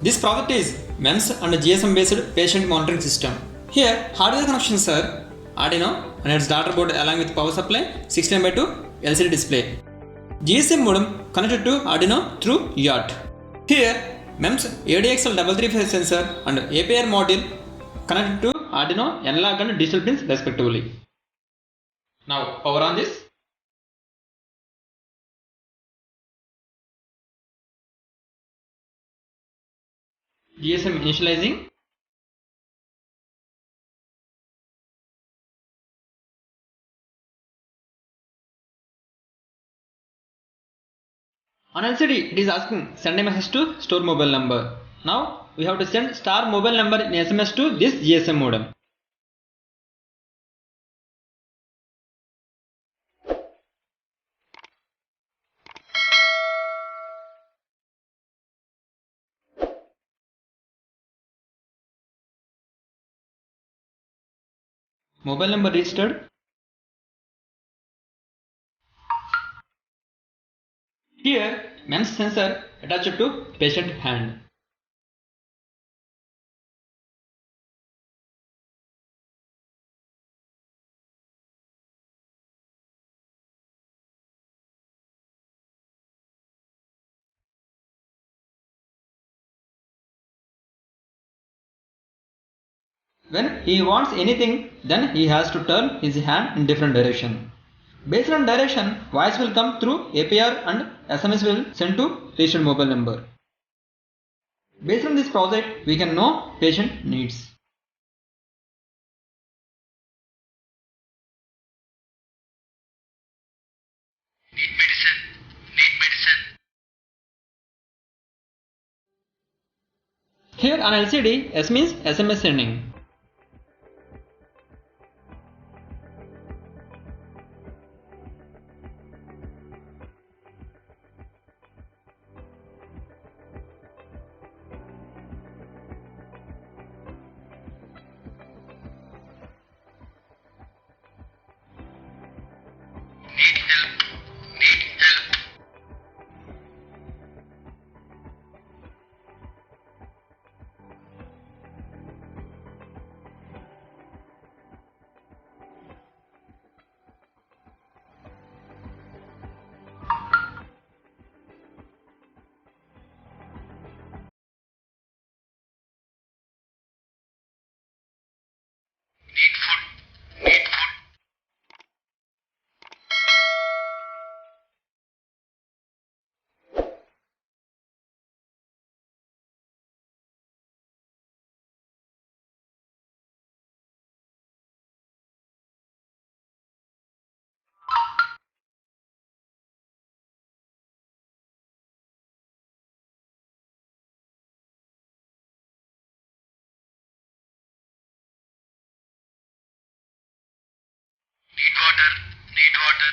This project is MEMS and GSM based patient monitoring system. Here hardware connections are Arduino and its data board along with power supply, 16:2 LCD display. GSM modem connected to Arduino through UART. Here MEMS ADXL335 sensor and APR module connected to Arduino analog and digital pins respectively. Now power on this. GSM initializing. On LCD, it is asking send a message to store mobile number. Now we have to send star mobile number in SMS to this GSM modem. Mobile number registered. Here MEMS sensor attached to patient hand. When he wants anything, then he has to turn his hand in different direction. Based on direction, voice will come through APR and SMS will send to patient mobile number. Based on this project, we can know patient needs. Need medicine. Here on LCD, S means SMS sending. Need help. Need food. Need food. Need water. Need water.